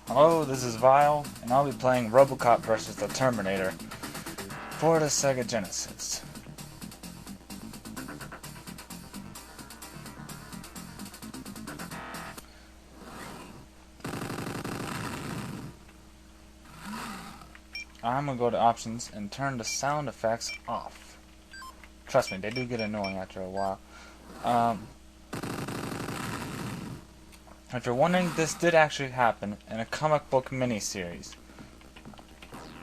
Hello, this is Vile, and I'll be playing Robocop vs. the Terminator for the Sega Genesis. I'm gonna go to options and turn the sound effects off. Trust me, they do get annoying after a while. If you're wondering, this did actually happen in a comic book miniseries.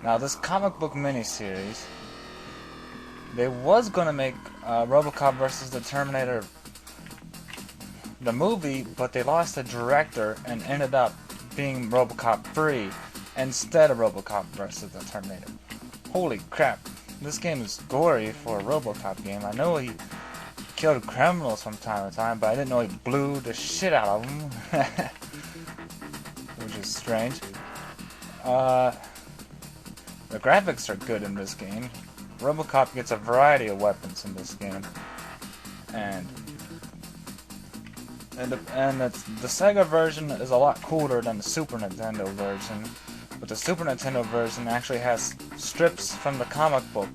Now, this comic book miniseries, they was gonna make Robocop vs. the Terminator the movie, but they lost the director and ended up being Robocop 3 instead of Robocop vs. the Terminator. Holy crap, this game is gory for a Robocop game. I know he killed criminals from time to time, but I didn't know he blew the shit out of them. Which is strange. The graphics are good in this game. Robocop gets a variety of weapons in this game. And the Sega version is a lot cooler than the Super Nintendo version. But the Super Nintendo version actually has strips from the comic book,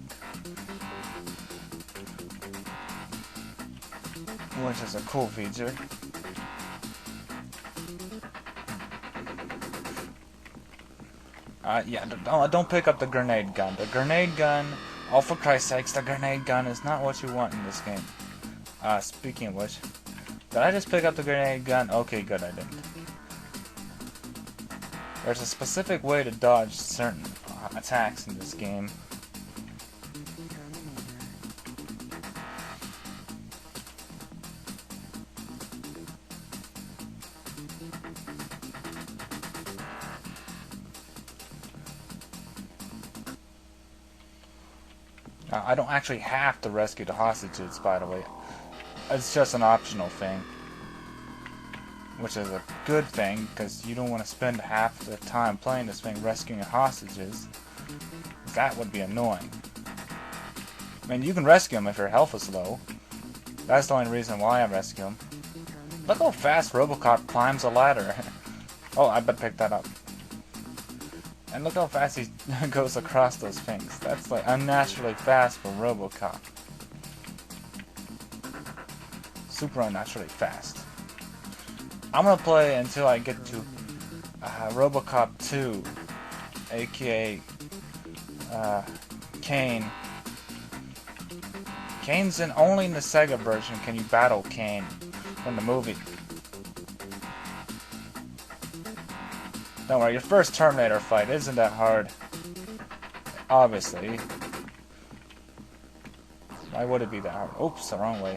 which is a cool feature. Yeah, don't pick up the grenade gun. The grenade gun, oh for Christ's sakes, the grenade gun is not what you want in this game. Speaking of which, did I just pick up the grenade gun? Okay, good, I didn't. There's a specific way to dodge certain attacks in this game. I don't actually have to rescue the hostages, by the way. It's just an optional thing. Which is a good thing, because you don't want to spend half the time playing this thing rescuing hostages. That would be annoying. I mean, you can rescue them if your health is low. That's the only reason why I rescue them. Look how fast Robocop climbs a ladder. Oh, I better pick that up. And look how fast he goes across those things. That's like unnaturally fast for Robocop. Super unnaturally fast. I'm gonna play until I get to Robocop 2, aka Kane. Kane's only in the Sega version can you battle Kane from the movie. Don't worry, your first Terminator fight isn't that hard. Obviously. Why would it be that hard? Oops, the wrong way.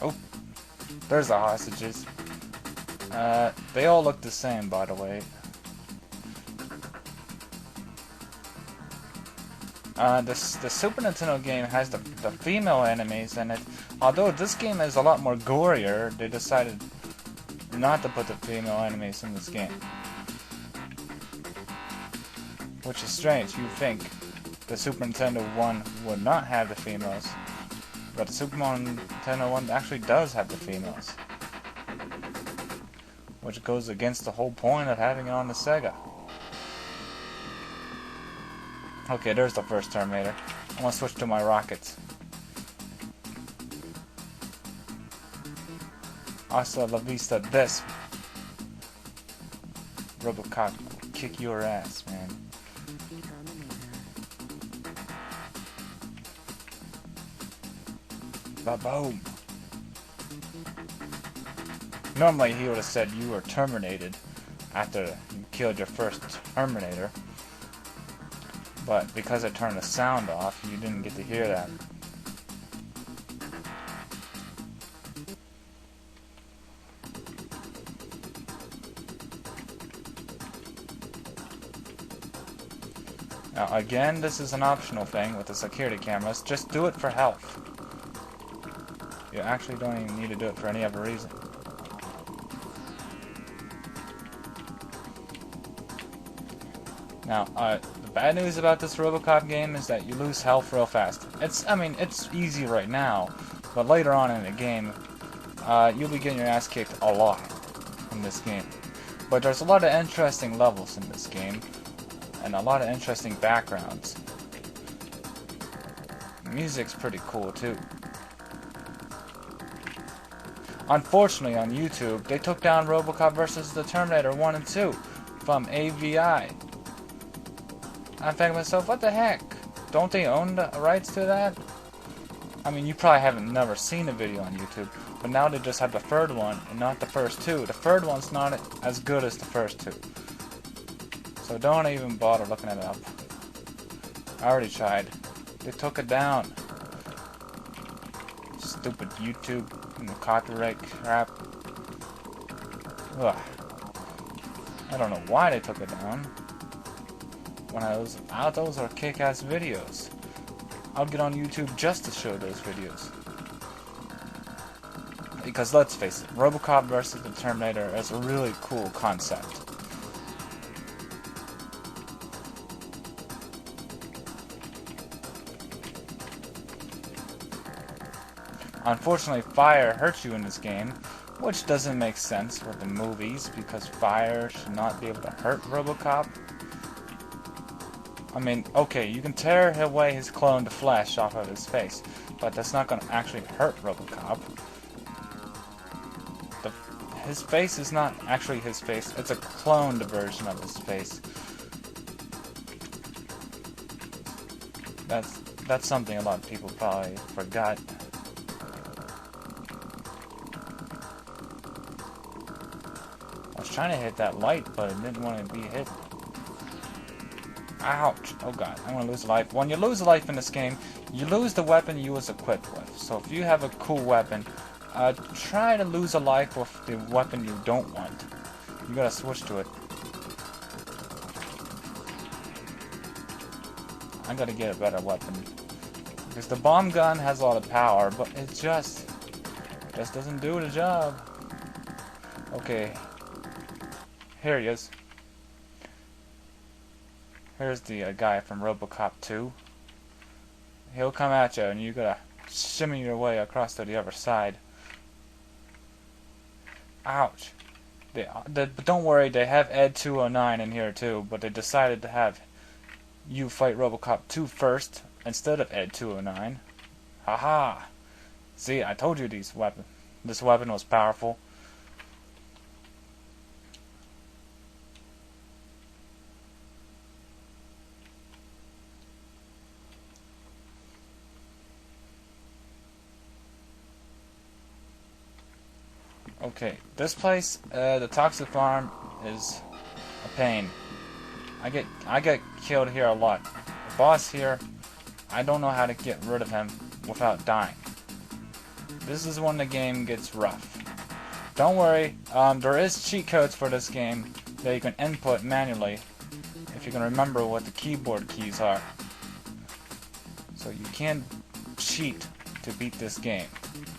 Oh, there's the hostages. They all look the same, by the way. The Super Nintendo game has the female enemies in it. Although this game is a lot more gorier, they decided not to put the female enemies in this game. Which is strange. You'd think the Super Nintendo one would not have the females. But the Super Nintendo one actually does have the females. Which goes against the whole point of having it on the Sega. Okay, there's the first Terminator. I'm gonna switch to my rockets. Hasta la vista, this Robocop will kick your ass, man. Ba-boom. Normally he would have said you were terminated after you killed your first Terminator. But because I turned the sound off, you didn't get to hear that. Now again, this is an optional thing with the security cameras. Just do it for health. You actually don't even need to do it for any other reason. Now, the bad news about this Robocop game is that you lose health real fast. It's easy right now, but later on in the game, you'll be getting your ass kicked a lot in this game. But there's a lot of interesting levels in this game, and a lot of interesting backgrounds. The music's pretty cool too. Unfortunately, on YouTube, they took down Robocop vs. the Terminator 1 and 2 from AVI. I'm thinking to myself, what the heck? Don't they own the rights to that? I mean, you probably haven't never seen a video on YouTube, but now they just have the third one and not the first two. The third one's not as good as the first two. So don't even bother looking it up. I already tried. They took it down. Stupid YouTube and the copyright crap. Ugh. I don't know why they took it down. When I was out, those are kick-ass videos. I'll get on YouTube just to show those videos. Because let's face it, Robocop vs. the Terminator is a really cool concept. Unfortunately, fire hurts you in this game, which doesn't make sense with the movies, because fire should not be able to hurt Robocop. I mean, okay, you can tear away his clone, the flesh, off of his face, but that's not going to actually hurt Robocop. His face is not actually his face, it's a cloned version of his face. That's something a lot of people probably forgot. I was trying to hit that light, but it didn't want to be hit. Ouch! Oh god, I'm gonna lose a life. When you lose a life in this game, you lose the weapon you was equipped with. So if you have a cool weapon, try to lose a life with the weapon you don't want. You gotta switch to it. I gotta get a better weapon. Because the bomb gun has a lot of power, but it just doesn't do the job. Okay. Here he is. Here's the guy from Robocop 2. He'll come at you, and you gotta shimmy your way across to the other side. Ouch! But don't worry, they have Ed 209 in here too, but they decided to have you fight Robocop 2 first instead of Ed 209. Haha! See, I told you this weapon was powerful. Okay, this place, the toxic farm, is a pain. I get killed here a lot. The boss here, I don't know how to get rid of him without dying. This is when the game gets rough. Don't worry, there is cheat codes for this game that you can input manually if you can remember what the keyboard keys are. So you can cheat to beat this game,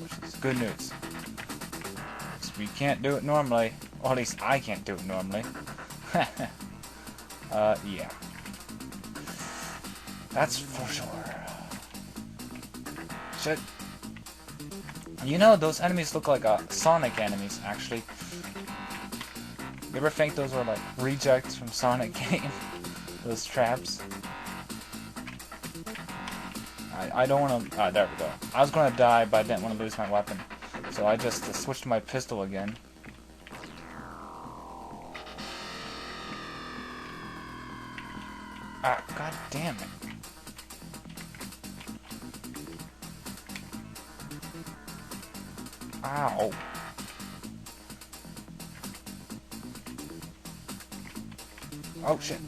which is good news. We can't do it normally. Or at least I can't do it normally. Yeah. That's for sure. Shit. You know, those enemies look like Sonic enemies, actually. You ever think those were like rejects from Sonic game? Those traps? I don't want to... there we go. I was going to die, but I didn't want to lose my weapon. So I just switched to my pistol again. Ah, god damn it. Ow. Oh shit.